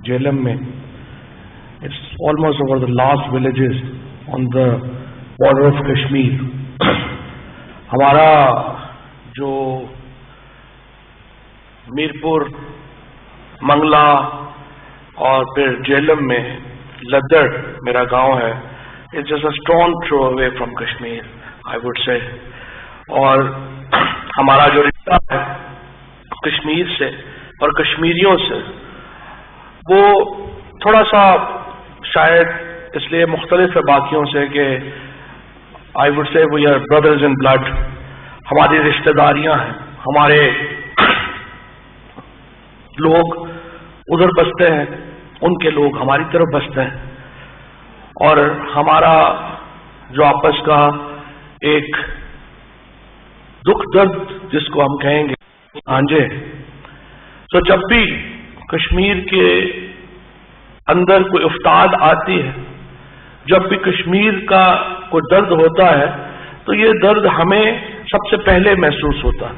Jhelum में. It's almost over the last villages on the border of Kashmir. हमारा जो मीरपुर, मंगला और फिर जेलम में लद्दड़ मेरा गांव है. It's just a stone throw away from Kashmir, I would say. और हमारा जो रिश्ता है कश्मीर से और कश्मीरियों से वो थोड़ा सा शायद इसलिए मुख्तलिफ है बाकियों से कि I would say we are brothers in blood. हमारी रिश्तेदारियां हैं, हमारे लोग उधर बसते हैं, उनके लोग हमारी तरफ बसते हैं, और हमारा जो आपस का एक दुख दर्द जिसको हम कहेंगे आंजे. तो जब भी कश्मीर के अंदर कोई उफ्ताद आती है, जब भी कश्मीर का कोई दर्द होता है, तो ये दर्द हमें सबसे पहले महसूस होता है.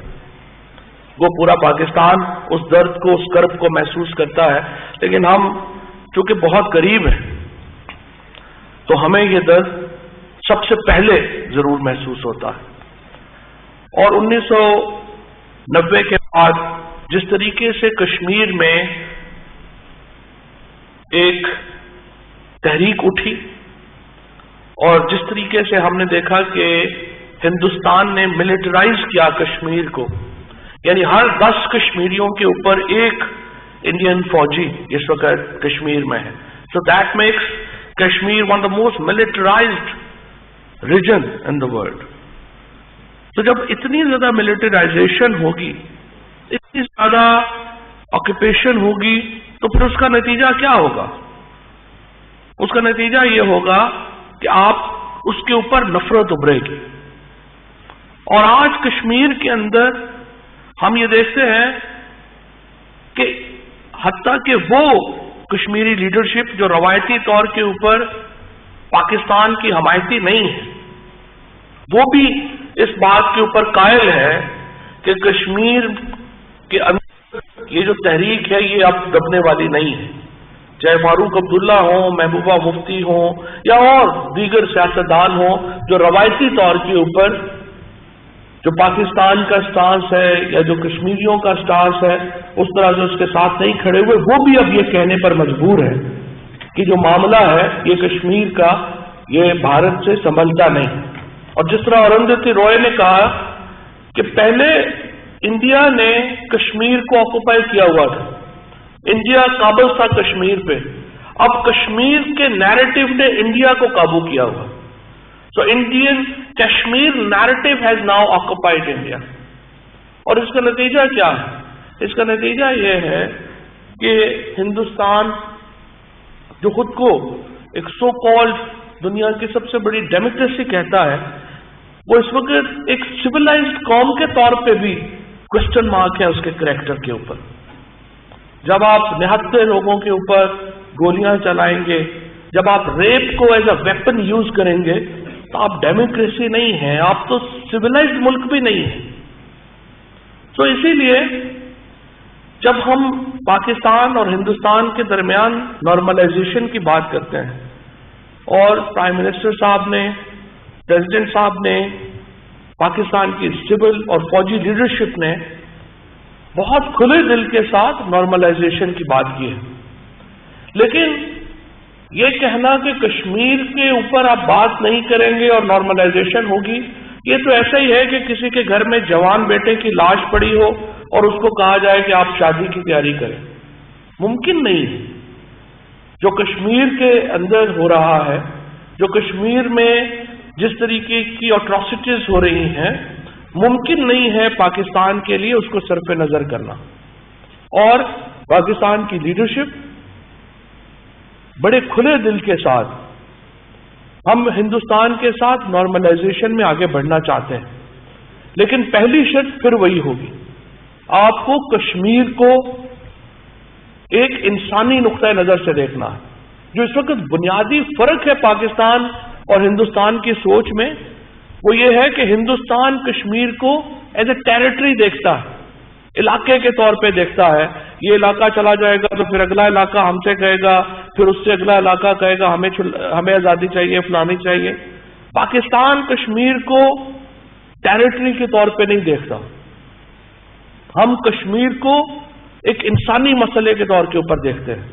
वो पूरा पाकिस्तान उस दर्द को, उस कर्ब को महसूस करता है, लेकिन हम चूंकि बहुत करीब हैं तो हमें ये दर्द सबसे पहले जरूर महसूस होता है. और 1990 के बाद जिस तरीके से कश्मीर में एक तहरीक उठी और जिस तरीके से हमने देखा कि हिंदुस्तान ने मिलिटराइज किया कश्मीर को, यानी हर 10 कश्मीरियों के ऊपर एक इंडियन फौजी इस वक्त कश्मीर में है. So that makes Kashmir one of the most militarised region in the world. तो जब इतनी ज्यादा मिलिटराइजेशन होगी, इतनी ज्यादा ऑक्यूपेशन होगी, तो फिर उसका नतीजा क्या होगा? उसका नतीजा ये होगा कि आप उसके ऊपर नफरत उभरेगी. और आज कश्मीर के अंदर हम ये देखते हैं कि हत्ता कि वो कश्मीरी लीडरशिप जो रवायती तौर के ऊपर पाकिस्तान की हमायती नहीं है, वो भी इस बात के ऊपर कायल है कि कश्मीर के अंदर ये जो तहरीक है ये अब दबने वाली नहीं है. चाहे फारूक अब्दुल्ला हो, महबूबा मुफ्ती हो या और दीगर सियासतदान हो जो रवायती तौर के ऊपर जो पाकिस्तान का स्टांस है या जो कश्मीरियों का स्टांस है उस तरह से उसके साथ नहीं खड़े हुए, वो भी अब ये कहने पर मजबूर है कि जो मामला है ये कश्मीर का, ये भारत से संभलता नहीं. और जिस तरह अरुंधति रॉय ने कहा कि पहले इंडिया ने कश्मीर को ऑक्युपाई किया हुआ था, इंडिया काबज था कश्मीर पे, अब कश्मीर के नैरेटिव ने इंडिया को काबू किया हुआ. So Indian Kashmir narrative has now occupied India. और इसका नतीजा क्या है? इसका नतीजा ये है कि हिंदुस्तान जो खुद को एक सो कॉल्ड दुनिया की सबसे बड़ी डेमोक्रेसी कहता है, वो इस वक्त एक सिविलाइज्ड कौम के तौर पे भी क्वेश्चन मार्क है उसके करैक्टर के ऊपर. जब आप निहत्थे लोगों के ऊपर गोलियां चलाएंगे, जब आप रेप को एज अ वेपन यूज करेंगे, तो आप डेमोक्रेसी नहीं है, आप तो सिविलाइज्ड मुल्क भी नहीं है. तो इसीलिए जब हम पाकिस्तान और हिंदुस्तान के दरमियान नॉर्मलाइजेशन की बात करते हैं और प्राइम मिनिस्टर साहब ने, प्रेसिडेंट साहब ने, पाकिस्तान की सिविल और फौजी लीडरशिप ने बहुत खुले दिल के साथ नॉर्मलाइजेशन की बात की है, लेकिन ये कहना कि कश्मीर के ऊपर आप बात नहीं करेंगे और नॉर्मलाइजेशन होगी, ये तो ऐसा ही है कि किसी के घर में जवान बेटे की लाश पड़ी हो और उसको कहा जाए कि आप शादी की तैयारी करें. मुमकिन नहीं है. जो कश्मीर के अंदर हो रहा है, जो कश्मीर में जिस तरीके की अट्रॉसिटीज हो रही हैं, मुमकिन नहीं है पाकिस्तान के लिए उसको सर पे नजर करना. और पाकिस्तान की लीडरशिप बड़े खुले दिल के साथ हम हिंदुस्तान के साथ नॉर्मलाइजेशन में आगे बढ़ना चाहते हैं, लेकिन पहली शर्त फिर वही होगी, आपको कश्मीर को एक इंसानी नुक्ता नजर से देखना है. जो इस वक्त बुनियादी फर्क है पाकिस्तान और हिंदुस्तान की सोच में, वो ये है कि हिंदुस्तान कश्मीर को एज ए टेरिटरी देखता है, इलाके के तौर पे देखता है, یہ علاقہ چلا جائے گا تو پھر اگلا علاقہ ہم سے کہے گا، پھر اس سے اگلا علاقہ کہے گا ہمیں آزادی چاہیے، فلانی چاہیے۔ پاکستان کشمیر کو ٹیریٹری کے طور پہ نہیں دیکھتا، ہم کشمیر کو ایک انسانی مسئلے کے طور کے اوپر دیکھتے ہیں۔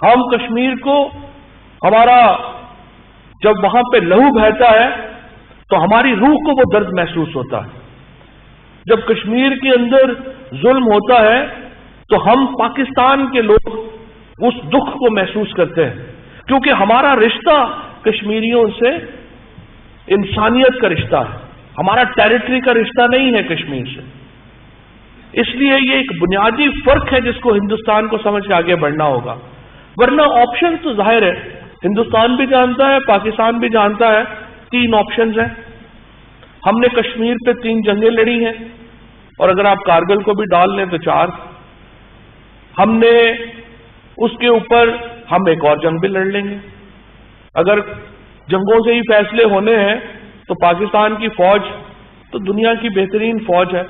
ہم کشمیر کو، ہمارا جب وہاں پہ لہو بہتا ہے تو ہماری روح کو وہ درد محسوس ہوتا ہے۔ جب کشمیر کے اندر ظلم ہوتا ہے تو ہم پاکستان کے لوگ اس دکھ کو محسوس کرتے ہیں، کیونکہ ہمارا رشتہ کشمیریوں سے انسانیت کا رشتہ ہے، ہمارا ٹیریٹری کا رشتہ نہیں ہے کشمیر سے۔ اس لیے یہ ایک بنیادی فرق ہے جس کو ہندوستان کو سمجھ کے آگے بڑھنا ہوگا، ورنہ آپشن تو ظاہر ہے، ہندوستان بھی جانتا ہے، پاکستان بھی جانتا ہے، 3 آپشنز ہیں۔ ہم نے کشمیر پہ 3 جنگیں لڑی ہیں، اور اگر آپ کارگل کو بھی ڈال لیں تو 4۔ ہم نے اس کے اوپر ہم ایک اور جنگ بھی لڑ لیں گے۔ اگر جنگوں سے ہی فیصلے ہونے ہیں تو پاکستان کی فوج تو دنیا کی بہترین فوج ہے،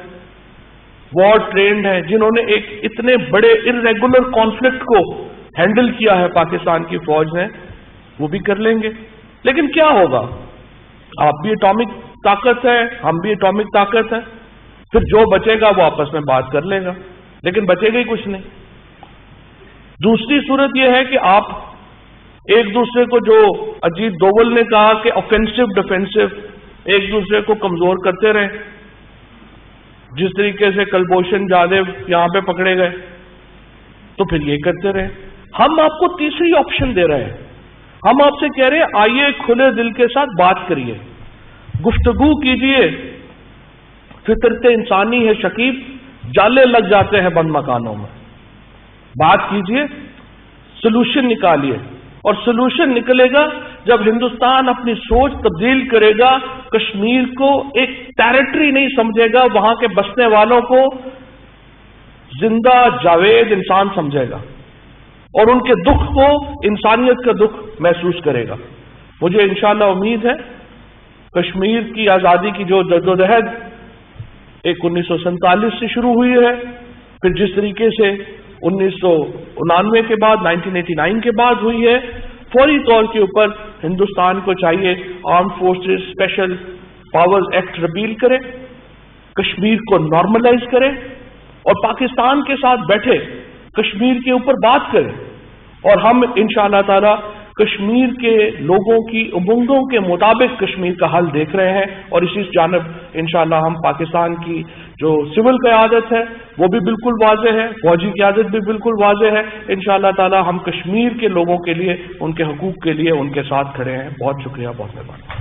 وار ٹرینڈ ہے، جنہوں نے ایک اتنے بڑے ارریگولر کانفلکٹ کو ہینڈل کیا ہے پاکستان کی فوج نے، وہ بھی کر لیں گے۔ لیکن کیا ہوگا؟ آپ بھی اٹامک طاقت ہے، ہم بھی اٹامک طاقت ہے، پھر جو بچے گا وہ آپس میں بات کر لے گا، لیکن بچے گا ہی کچھ نہیں۔ دوسری صورت یہ ہے کہ آپ ایک دوسرے کو، جو اجیت دوول نے کہا کہ آفینسو ڈیفینسو، ایک دوسرے کو کمزور کرتے رہیں، جس طریقے سے کلبھوشن جادو یہاں پہ پکڑے گئے تو پھر یہ کرتے رہے۔ ہم آپ کو تیسری آپشن دے رہے ہیں، ہم آپ سے کہہ رہے ہیں آئیے کھلے دل کے ساتھ بات کریے، گفتگو کیجئے۔ فطرت انسانی ہے شکیب، جالے لگ جاتے ہیں بند مکانوں میں، بات کیجئے، سلوشن نکالیے، اور سلوشن نکلے گا جب ہندوستان اپنی سوچ تبدیل کرے گا، کشمیر کو ایک ٹیریٹری نہیں سمجھے گا، وہاں کے بسنے والوں کو زندہ جاوید انسان سمجھے گا، اور ان کے دکھ کو انسانیت کا دکھ محسوس کرے گا۔ مجھے انشاءاللہ امید ہے کشمیر کی آزادی کی جو جدوجہد ایک 1947 سے شروع ہوئی ہے، پھر جس طریقے سے 1999 کے بعد 1989 کے بعد ہوئی ہے، فوری طور کے اوپر ہندوستان کو چاہیے armed forces special powers act repeal کرے، کشمیر کو نارملائز کرے، اور پاکستان کے ساتھ بیٹھے کشمیر کے اوپر بات کرے، اور ہم انشاءاللہ تعالی کشمیر کے لوگوں کی امنگوں کے مطابق کشمیر کا حل دیکھ رہے ہیں، اور اسی جانب انشاءاللہ ہم پاکستان کی جو سول قیادت ہے وہ بھی بالکل واضح ہے، فوجی قیادت بھی بالکل واضح ہے، انشاءاللہ تعالی ہم کشمیر کے لوگوں کے لیے، ان کے حقوق کے لیے ان کے ساتھ کھڑے ہیں۔ بہت شکریہ، بہت مہربانی۔